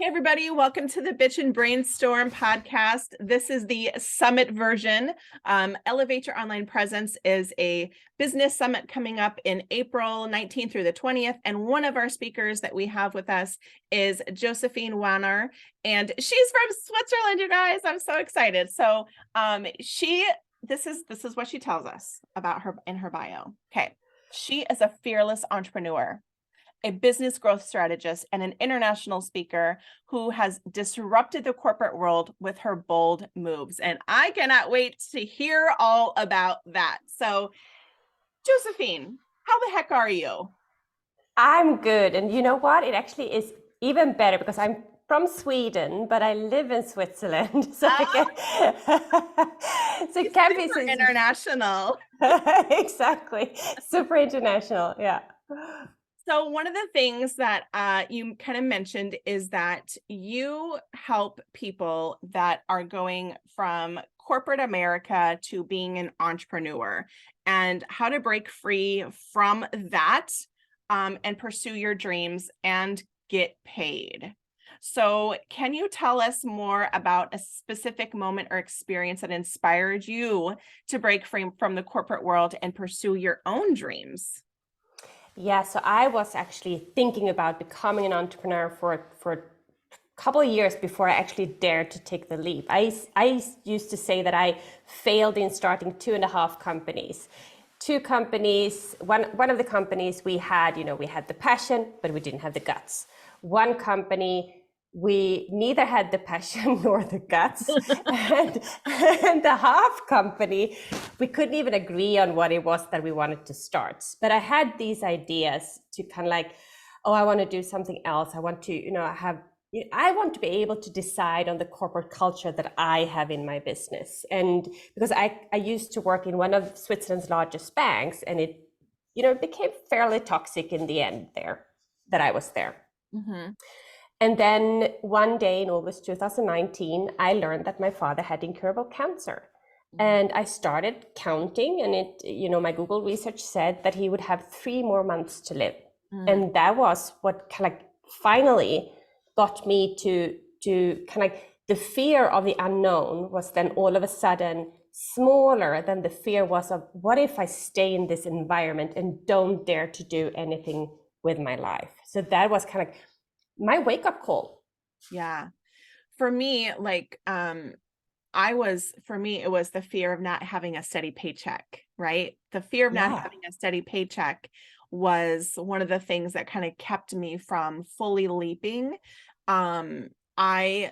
Hey, everybody, welcome to the Bitch and Brainstorm podcast. This is the summit version. Elevate Your Online Presence is a business summit coming up in April 19th through the 20th. And one of our speakers that we have with us is Josefine Wanner. And she's from Switzerland, you guys. I'm so excited. So this is what she tells us about her in her bio. Okay. She is a fearless entrepreneur, a business growth strategist, and an international speaker who has disrupted the corporate world with her bold moves. And I cannot wait to hear all about that. So, Josephine, how the heck are you? I'm good. And you know what? It actually is even better because I'm from Sweden, but I live in Switzerland. So I Oh, can, so it can be super international. exactly super international. Yeah. So one of the things that you kind of mentioned is that you help people that are going from corporate America to being an entrepreneur and how to break free from that and pursue your dreams and get paid. So can you tell us more about a specific moment or experience that inspired you to break free from the corporate world and pursue your own dreams? Yeah, so I was actually thinking about becoming an entrepreneur for a couple of years before I actually dared to take the leap. I used to say that I failed in starting 2.5 companies. Two companies, one of the companies we had, we had the passion, but we didn't have the guts. One company, we neither had the passion nor the guts. and the half company, we couldn't even agree on what it was that we wanted to start. But I had these ideas to kind of like, oh, I want to do something else. I want to, I want to be able to decide on the corporate culture that I have in my business. And because I used to work in one of Switzerland's largest banks, and it became fairly toxic in the end there, that I was there. Mm-hmm. And then one day in August 2019, I learned that my father had incurable cancer. And I started counting, and my Google research said that he would have 3 more months to live. Mm-hmm. And that was what kind of finally got me to kind of like the fear of the unknown was then all of a sudden smaller than the fear was of what if I stay in this environment and don't dare to do anything with my life. So that was kind of my wake-up call. Yeah. For me, it was the fear of not having a steady paycheck, right? The fear of not Yeah. having a steady paycheck was one of the things that kind of kept me from fully leaping. I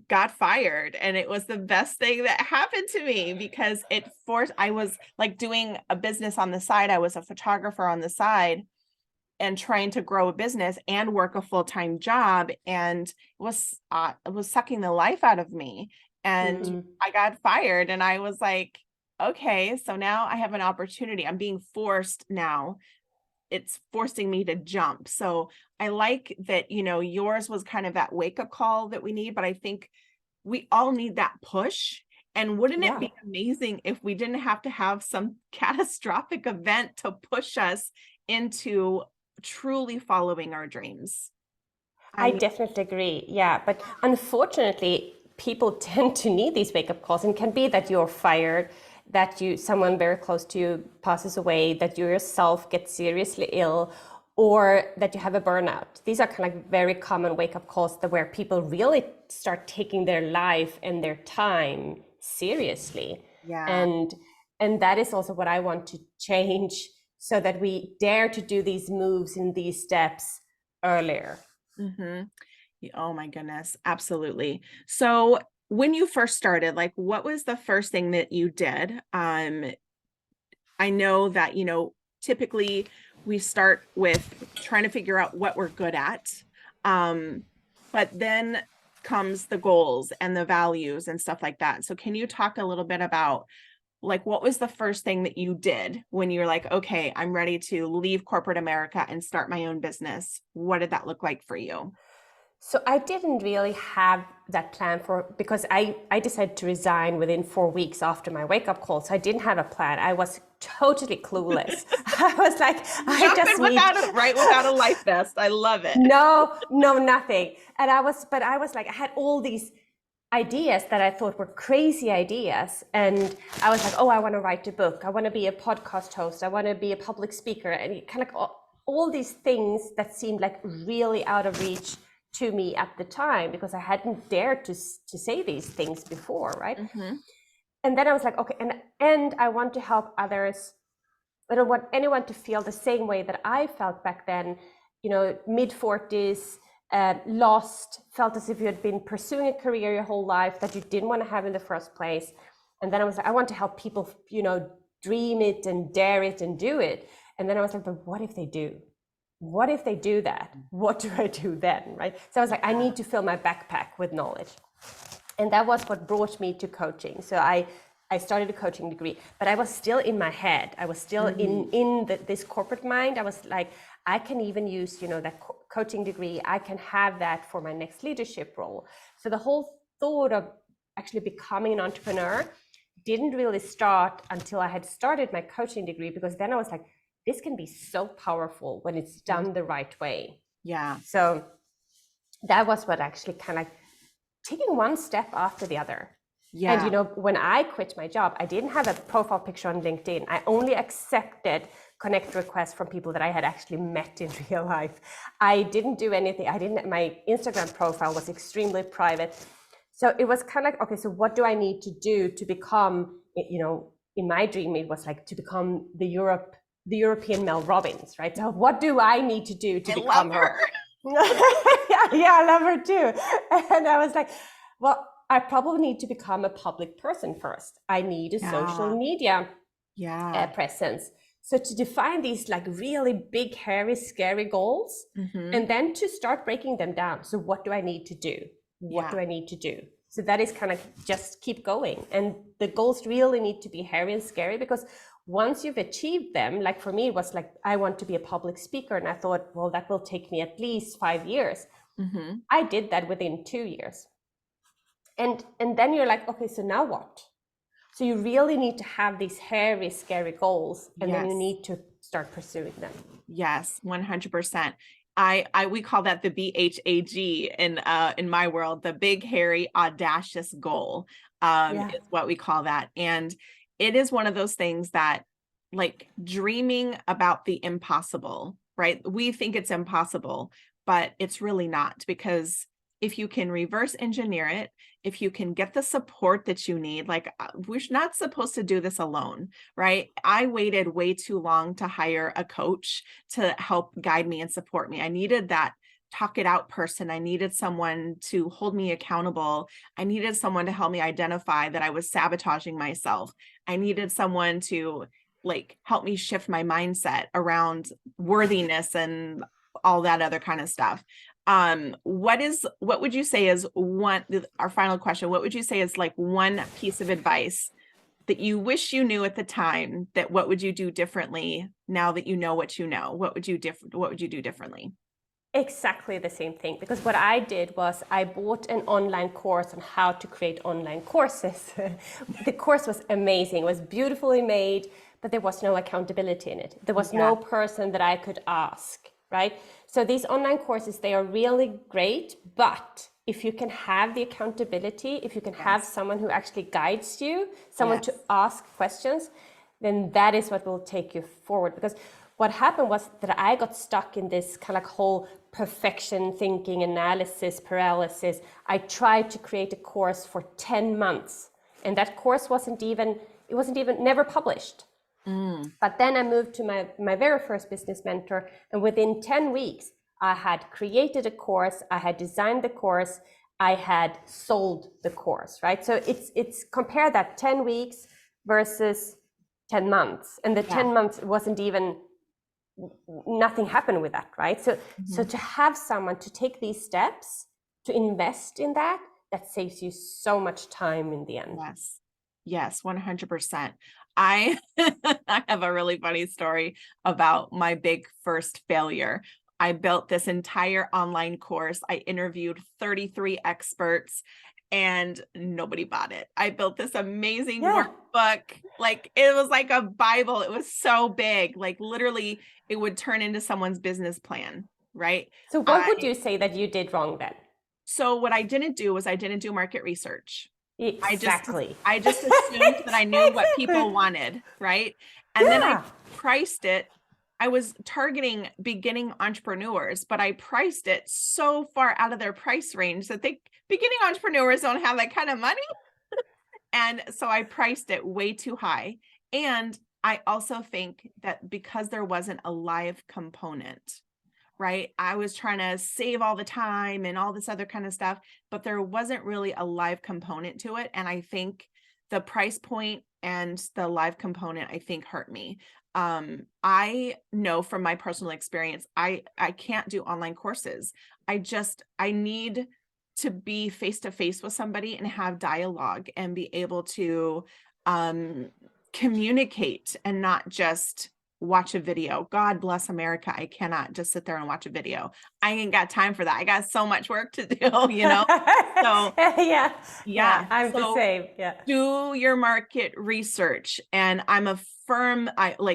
got fired and it was the best thing that happened to me because I was like doing a business on the side. I was a photographer on the side and trying to grow a business and work a full-time job, and it was sucking the life out of me, and I got fired, and I was like, okay, so now I have an opportunity. I'm being forced now. It's forcing me to jump. So I like that, yours was kind of that wake-up call that we need, but I think we all need that push. And wouldn't it Yeah. be amazing if we didn't have to have some catastrophic event to push us into truly following our dreams? I I mean, definitely agree. Yeah. But unfortunately, people tend to need these wake up calls, and can be that you're fired, that someone very close to you passes away, that you yourself get seriously ill, or that you have a burnout. These are kind of like very common wake up calls where people really start taking their life and their time seriously. yeah. And and that is also what I want to change, so that we dare to do these moves in these steps earlier. Mm-hmm. Oh my goodness. Absolutely. So when you first started, like, what was the first thing that you did? I know that, typically we start with trying to figure out what we're good at. But then comes the goals and the values and stuff like that. So can you talk a little bit about, like, what was the first thing that you did when you're like, okay, I'm ready to leave corporate America and start my own business? What did that look like for you? So I didn't really have that plan because I decided to resign within 4 weeks after my wake up call. So I didn't have a plan. I was totally clueless. I was like, I Jumping just need without a life vest. I love it. no, nothing. But I was like, I had all these ideas that I thought were crazy ideas. And I was like, oh, I want to write a book. I want to be a podcast host. I want to be a public speaker. And it kind of all these things that seemed like really out of reach to me at the time, because I hadn't dared to say these things before, right? Mm-hmm. And then I was like, okay, and I want to help others. I don't want anyone to feel the same way that I felt back then, mid-40s, lost, felt as if you had been pursuing a career your whole life that you didn't want to have in the first place. And then I was like, I want to help people, dream it and dare it and do it. And then I was like, but what if they do? What if they do that? What do I do then, right? So I was like, I need to fill my backpack with knowledge. And that was what brought me to coaching. So I started a coaching degree, but I was still in my head. I was still in this corporate mind. I was like, I can even use, that coaching degree. I can have that for my next leadership role. So the whole thought of actually becoming an entrepreneur didn't really start until I had started my coaching degree, because then I was like, this can be so powerful when it's done the right way. Yeah. So that was what actually kind of taking one step after the other. Yeah. And, when I quit my job, I didn't have a profile picture on LinkedIn. I only accepted connect requests from people that I had actually met in real life. I didn't do anything. My Instagram profile was extremely private. So it was kind of like, okay, so what do I need to do to become, in my dream, it was like to become the European Mel Robbins, right? So what do I need to do to become her? Yeah, I love her too. And I was like, well, I probably need to become a public person first. I need a social media presence. So to define these like really big, hairy, scary goals, and then to start breaking them down. So what do I need to do? What do I need to do? So that is kind of just keep going. And the goals really need to be hairy and scary, because once you've achieved them, like for me, it was like, I want to be a public speaker. And I thought, well, that will take me at least 5 years. I did that within 2 years. And then you're like, okay, so now what? So you really need to have these hairy, scary goals, and then you need to start pursuing them. Yes, 100%. We call that the BHAG in my world, the big, hairy, audacious goal, is what we call that. And it is one of those things that, like, dreaming about the impossible, right? We think it's impossible, but it's really not, because if you can reverse engineer it, if you can get the support that you need, like, we're not supposed to do this alone, right? I waited way too long to hire a coach to help guide me and support me. I needed that talk it out person. I needed someone to hold me accountable. I needed someone to help me identify that I was sabotaging myself. I needed someone to help me shift my mindset around worthiness and all that other kind of stuff. What would you say is our final question, what would you say is like one piece of advice that you wish you knew at the time, that what would you do differently now that you know what you know? What would you do differently? Exactly the same thing, because what I did was I bought an online course on how to create online courses. The course was amazing, it was beautifully made, but there was no accountability in it. There was no person that I could ask, right? So these online courses, they are really great, but if you can have the accountability, if you can have someone who actually guides you, someone to ask questions, then that is what will take you forward. Because what happened was that I got stuck in this kind of like whole perfection thinking, analysis, paralysis. I tried to create a course for 10 months, and that course wasn't even never published. But then I moved to my very first business mentor, and within 10 weeks, I had created a course, I had designed the course, I had sold the course, right? So it's compare that 10 weeks versus 10 months. And the 10 months wasn't even, nothing happened with that, right? So to have someone to take these steps, to invest in that saves you so much time in the end. Yes, 100%. I I have a really funny story about my big first failure. I built this entire online course. I interviewed 33 experts and nobody bought it. I built this amazing workbook. Like it was like a Bible. It was so big, like literally it would turn into someone's business plan, right? So what would you say that you did wrong then? So what I didn't do was I didn't do market research. Exactly. I just assumed that I knew what people wanted, right? And then I priced it. I was targeting beginning entrepreneurs, but I priced it so far out of their price range that beginning entrepreneurs don't have that kind of money. And so I priced it way too high. And I also think that because there wasn't a live component, right? I was trying to save all the time and all this other kind of stuff, but there wasn't really a live component to it. And I think the price point and the live component, I think, hurt me. I know from my personal experience, I can't do online courses. I need to be face to face with somebody and have dialogue and be able to communicate and not just watch a video. God bless America. I cannot just sit there and watch a video. I ain't got time for that. I got so much work to do, So yeah, I'm the same. Yeah. Do your market research. And I'm a firm,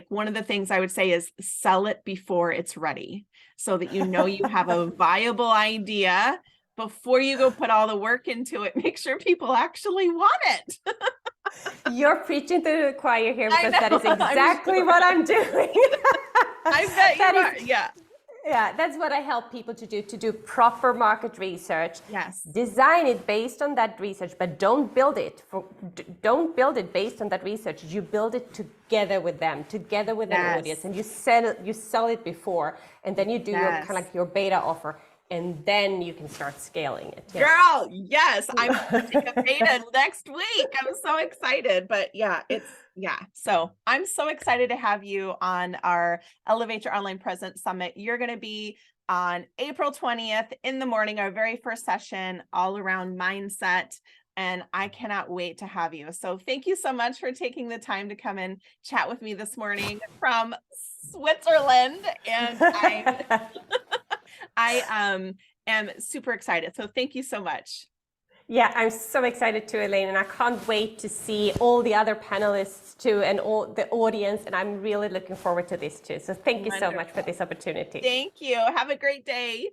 one of the things I would say is sell it before it's ready so that you have a viable idea before you go put all the work into it. Make sure people actually want it. You're preaching to the choir here because that is exactly what I'm doing. I bet you are. Yeah. Yeah, that's what I help people to do proper market research. Yes. Design it based on that research, but don't build it based on that research. You build it together with them, together with an audience, and you sell it before, and then you do your kind of like your beta offer. And then you can start scaling it. Yeah. Girl, yes, I'm taking a beta next week. I'm so excited. But so I'm so excited to have you on our Elevate Your Online Presence Summit. You're going to be on April 20th in the morning, our very first session, all around mindset. And I cannot wait to have you. So thank you so much for taking the time to come and chat with me this morning from Switzerland. And I am super excited. So thank you so much. Yeah, I'm so excited too, Elaine, and I can't wait to see all the other panelists too and all the audience. And I'm really looking forward to this too. So thank you so much for this opportunity. Thank you. Have a great day.